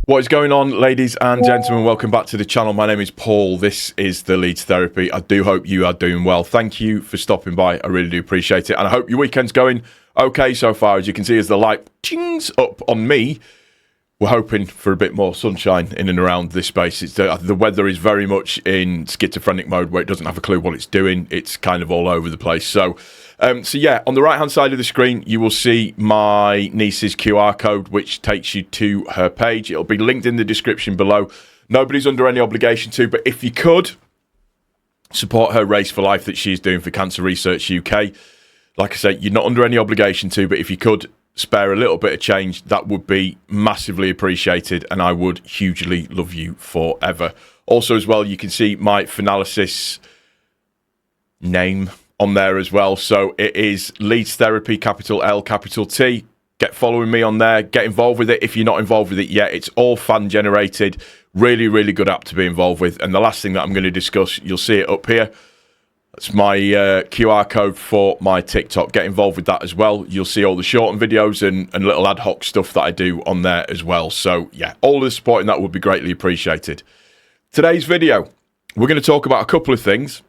What is going on, ladies and gentlemen? Welcome back to the channel. My name is Paul. This is the Leeds Therapy. I do hope you are doing well. Thank you for stopping by. I really do appreciate it. And I hope your weekend's going okay so far. As you can see, as the light chings up on me, we're hoping for a bit more sunshine in and around this space. The weather is very much in schizophrenic mode where it doesn't have a clue what it's doing. It's kind of all over the place. So yeah, on the right-hand side of the screen, you will see my niece's QR code, which takes you to her page. It'll be linked in the description below. Nobody's under any obligation to, but if you could, support her race for life that she's doing for Cancer Research UK. Like I say, you're not under any obligation to, but if you could spare a little bit of change, that would be massively appreciated, and I would hugely love you forever. Also, as well, you can see my Finalysis name on there as well. So it is Leeds Therapy, capital L, capital T. Get following me on there. Get involved with it if you're not involved with it yet. It's all fan generated. Really, really good app to be involved with. And the last thing that I'm going to discuss, you'll see it up here. That's my QR code for my TikTok. Get involved with that as well. You'll see all the shortened videos and little ad hoc stuff that I do on there as well. So yeah, all the support in that would be greatly appreciated. Today's video, we're going to talk about a couple of things.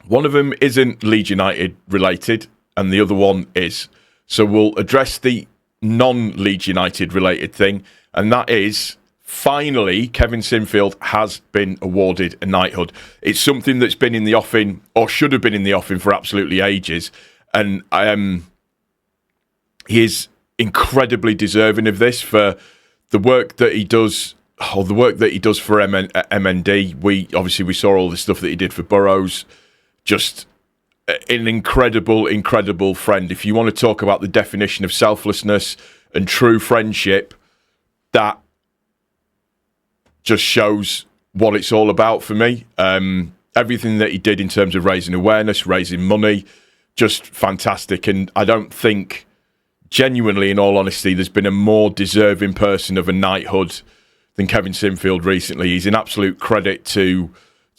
One of them isn't Leeds United related, and the other one is. So we'll address the non-Leeds United related thing, and that is, finally, Kevin Sinfield has been awarded a knighthood. It's something that's been in the offing, or should have been in the offing, for absolutely ages, and he is incredibly deserving of this for the work that he does. For MND. We saw all the stuff that he did for Burrows. Just an incredible friend. If you want to talk about the definition of selflessness and true friendship, that just shows what it's all about for me. Everything that he did in terms of raising awareness, raising money, just fantastic. And I don't think, genuinely, in all honesty, there's been a more deserving person of a knighthood than Kevin Sinfield recently. He's an absolute credit to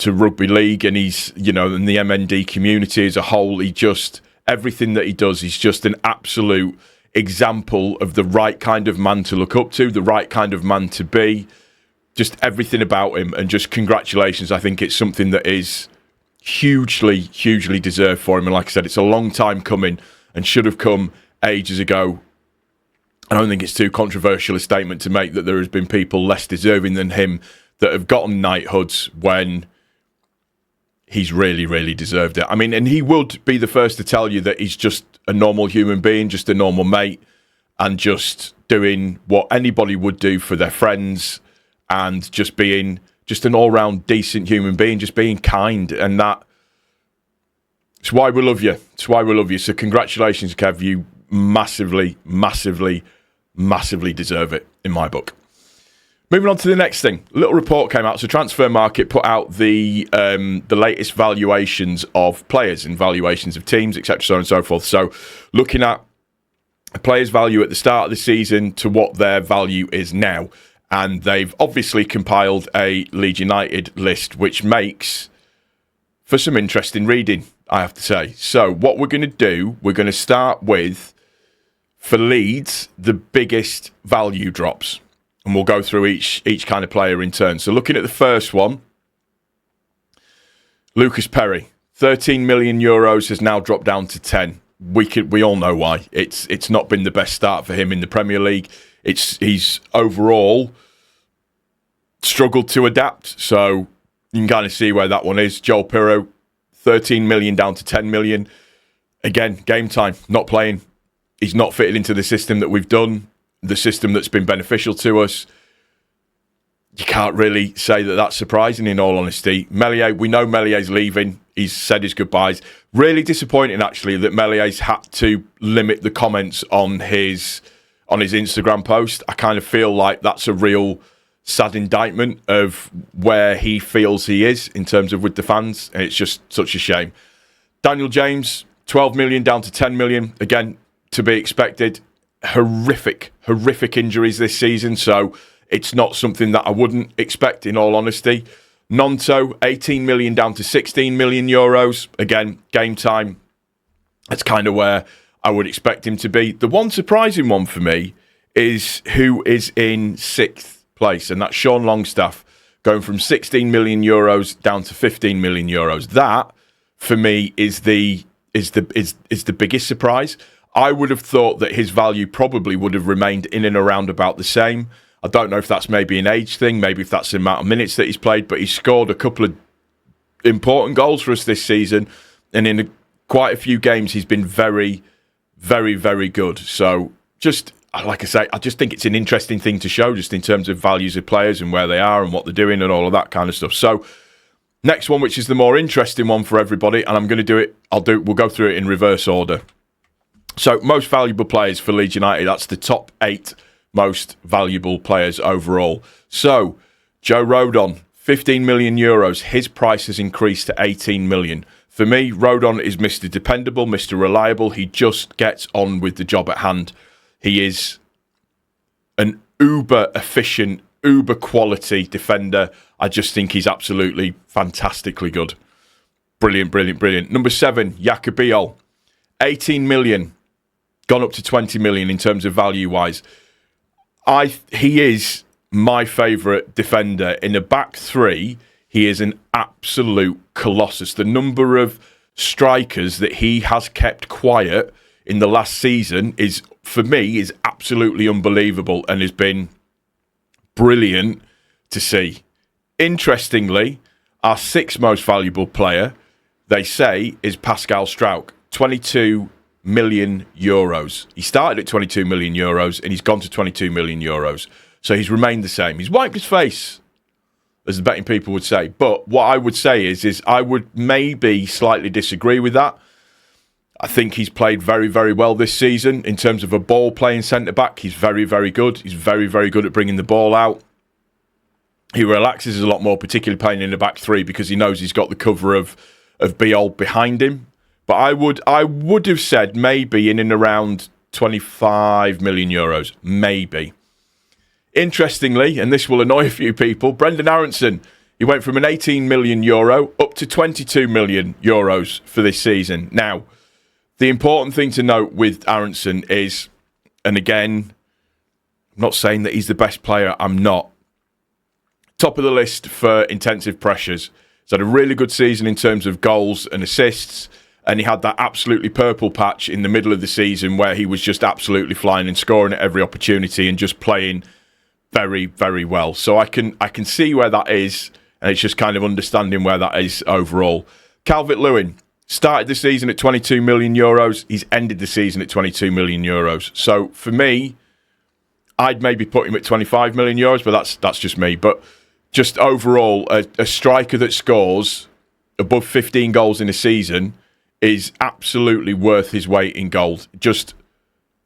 rugby league, and he's, and the MND community as a whole. Everything that he does, he's just an absolute example of the right kind of man to look up to, the right kind of man to be, just everything about him. And just congratulations. I think it's something that is hugely deserved for him. And like I said, it's a long time coming and should have come ages ago. I don't think it's too controversial a statement to make that there has been people less deserving than him that have gotten knighthoods when he's really deserved it. I mean, and he would be the first to tell you that he's just a normal human being, just a normal mate, and just doing what anybody would do for their friends, and just being just an all-round decent human being, just being kind. And it's why we love you. It's why we love you. So congratulations, Kev. You massively deserve it in my book. Moving on to the next thing. A little report came out. So Transfer Market put out the latest valuations of players and valuations of teams, etc., so on and so forth. So looking at a player's value at the start of the season to what their value is now. And they've obviously compiled a Leeds United list, which makes for some interesting reading, I have to say. So what we're going to do, we're going to start with, for Leeds, the biggest value drops. And we'll go through each kind of player in turn. So looking at the first one, Lucas Perry, 13 million euros has now dropped down to 10. We all know why. It's not been the best start for him in the Premier League. He's overall struggled to adapt. So you can kind of see where that one is. Joel Pirro, 13 million down to 10 million. Again, game time, not playing. He's not fitted into the system that we've done, the system that's been beneficial to us. You can't really say that that's surprising, in all honesty. Meslier, we know Mellier's leaving. He's said his goodbyes. Really disappointing, actually, that Mellier's had to limit the comments on his Instagram post. I kind of feel like that's a real sad indictment of where he feels he is in terms of with the fans. And it's just such a shame. Daniel James, 12 million down to 10 million. Again, to be expected. Horrific injuries this season, so it's not something that I wouldn't expect, in all honesty. Nonto, 18 million down to 16 million euros. Again, game time. That's kind of where I would expect him to be. The one surprising one for me is who is in 6th place, and that's Sean Longstaff going from 16 million euros down to 15 million euros. That, for me, is the biggest surprise. I would have thought that his value probably would have remained in and around about the same. I don't know if that's maybe an age thing, maybe if that's the amount of minutes that he's played, but he's scored a couple of important goals for us this season, and in quite a few games he's been very, very, very good. So just, like I say, I just think it's an interesting thing to show just in terms of values of players and where they are and what they're doing and all of that kind of stuff. So next one, which is the more interesting one for everybody, and I'm going to do it, we'll go through it in reverse order. So most valuable players for Leeds United, that's the top 8 most valuable players overall. So Joe Rodon, 15 million euros. His price has increased to 18 million. For me, Rodon is Mr. Dependable, Mr. Reliable. He just gets on with the job at hand. He is an uber efficient, uber quality defender. I just think he's absolutely fantastically good. Brilliant, brilliant, brilliant. Number 7, Jacobiol. 18 million. Gone up to 20 million in terms of value-wise. He is my favourite defender. In the back three, he is an absolute colossus. The number of strikers that he has kept quiet in the last season is, for me, is absolutely unbelievable and has been brilliant to see. Interestingly, our 6th most valuable player, they say, is Pascal Struijk, 22 million euros. He started at 22 million euros and he's gone to 22 million euros. So he's remained the same. He's wiped his face, as the betting people would say. But what I would say is I would maybe slightly disagree with that. I think he's played very, very well this season in terms of a ball-playing centre-back. He's very, very good. He's very, very good at bringing the ball out. He relaxes a lot more, particularly playing in the back three, because he knows he's got the cover of Biol behind him. But I would have said maybe in and around 25 million euros. Maybe. Interestingly, and this will annoy a few people, Brendan Aronson, he went from an 18 million euro up to 22 million euros for this season. Now, the important thing to note with Aronson is, and again, I'm not saying that he's the best player, I'm not. Top of the list for intensive pressures. He's had a really good season in terms of goals and assists, and he had that absolutely purple patch in the middle of the season where he was just absolutely flying and scoring at every opportunity and just playing very, very well. So I can see where that is, and it's just kind of understanding where that is overall. Calvert-Lewin started the season at 22 million euros. He's ended the season at 22 million euros. So for me, I'd maybe put him at 25 million euros, but that's just me. But just overall, a striker that scores above 15 goals in a season is absolutely worth his weight in gold. Just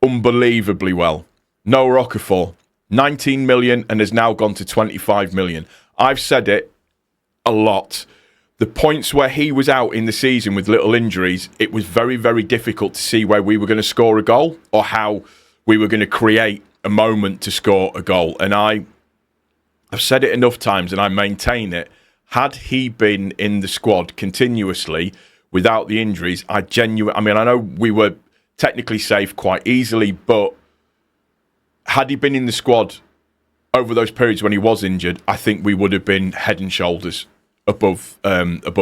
unbelievably well. Noah Okafor, 19 million and has now gone to 25 million. I've said it a lot. The points where he was out in the season with little injuries, it was very, very difficult to see where we were going to score a goal or how we were going to create a moment to score a goal. And I've said it enough times and I maintain it. Had he been in the squad continuously without the injuries, I know we were technically safe quite easily, but had he been in the squad over those periods when he was injured, I think we would have been head and shoulders above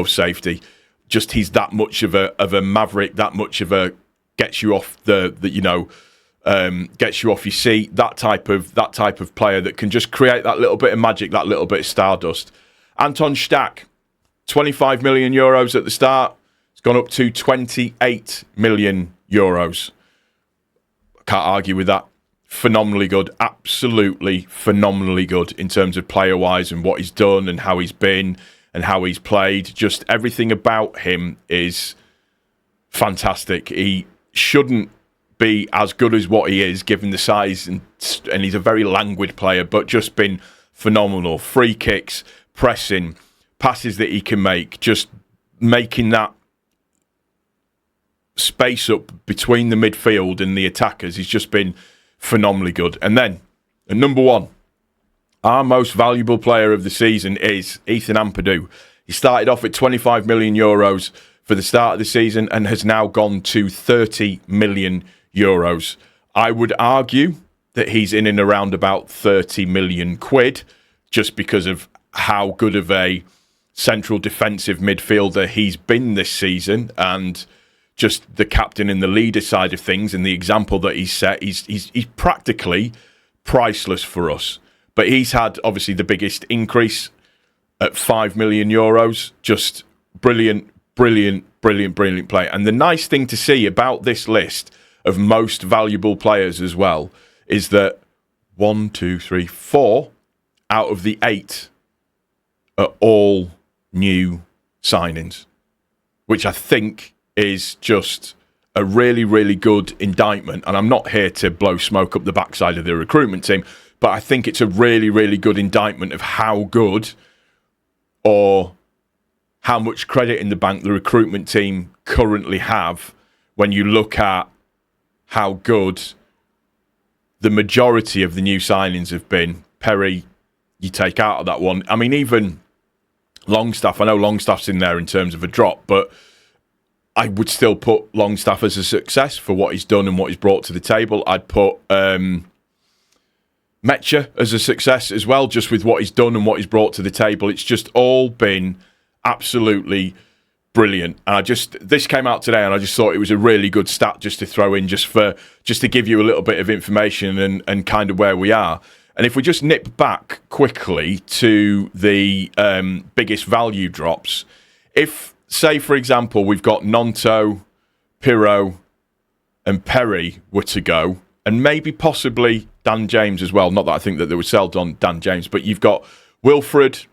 safety. Just he's that much of a maverick, that much of a gets you off gets you off your seat, that type of player that can just create that little bit of magic, that little bit of stardust. Anton Stach, 25 million euros at the start. It's gone up to 28 million euros. Can't argue with that. Phenomenally good, absolutely phenomenally good in terms of player-wise and what he's done and how he's been and how he's played. Just everything about him is fantastic. He shouldn't be as good as what he is, given the size, and he's a very languid player, but just been phenomenal. Free kicks, pressing, passes that he can make, just making that space up between the midfield and the attackers. He's just been phenomenally good. And then, at number 1, our most valuable player of the season is Ethan Ampadu. He started off at 25 million euros for the start of the season and has now gone to 30 million euros. I would argue that he's in and around about 30 million quid, just because of how good of a central defensive midfielder he's been this season, and just the captain and the leader side of things, and the example that he's set. He's practically priceless for us. But he's had obviously the biggest increase at €5 million. Just brilliant play. And the nice thing to see about this list of most valuable players as well is that 4 out of the 8 are all new signings, which I think is just a really good indictment. And I'm not here to blow smoke up the backside of the recruitment team, but I think it's a really good indictment of how good, or how much credit in the bank the recruitment team currently have when you look at how good the majority of the new signings have been. Perry, you take out of that one. I mean, even Longstaff, I know Longstaff's in there in terms of a drop, but I would still put Longstaff as a success for what he's done and what he's brought to the table. I'd put Metcha as a success as well, just with what he's done and what he's brought to the table. It's just all been absolutely brilliant. And this came out today, and I just thought it was a really good stat just to throw in, just to give you a little bit of information and kind of where we are. And if we just nip back quickly to the biggest value drops, if, say, for example, we've got Nonto, Pirro and Perry were to go, and maybe possibly Dan James as well, not that I think that they would sell on Dan James, but you've got Wilfred,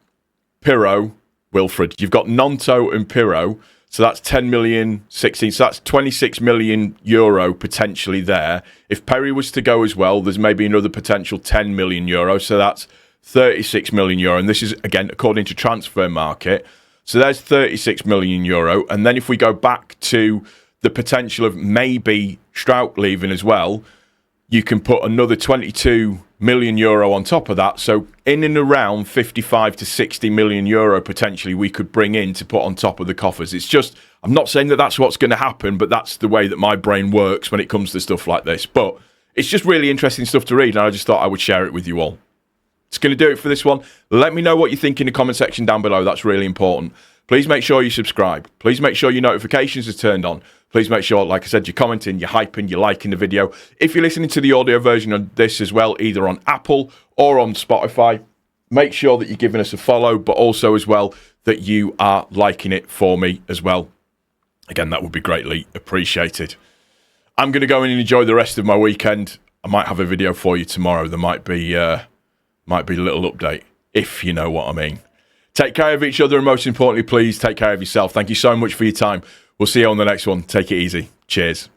Pirro, you've got Nonto and Pirro, so that's 10 million, 16, so that's 26 million euro potentially there. If Perry was to go as well, there's maybe another potential 10 million euro, so that's 36 million euro, and this is, again, according to Transfer Market. So there's 36 million euro, and then if we go back to the potential of maybe Strout leaving as well, you can put another 22 million euro on top of that. So in and around 55 to 60 million euro potentially we could bring in to put on top of the coffers. It's just, I'm not saying that that's what's going to happen, but that's the way that my brain works when it comes to stuff like this. But it's just really interesting stuff to read, and I just thought I would share it with you all. It's going to do it for this one. Let me know what you think in the comment section down below. That's really important. Please make sure you subscribe. Please make sure your notifications are turned on. Please make sure, like I said, you're commenting, you're hyping, you're liking the video. If you're listening to the audio version of this as well, either on Apple or on Spotify, make sure that you're giving us a follow, but also as well that you are liking it for me as well. Again, that would be greatly appreciated. I'm going to go in and enjoy the rest of my weekend. I might have a video for you tomorrow. There might be a little update, if you know what I mean. Take care of each other, and most importantly, please take care of yourself. Thank you so much for your time. We'll see you on the next one. Take it easy. Cheers.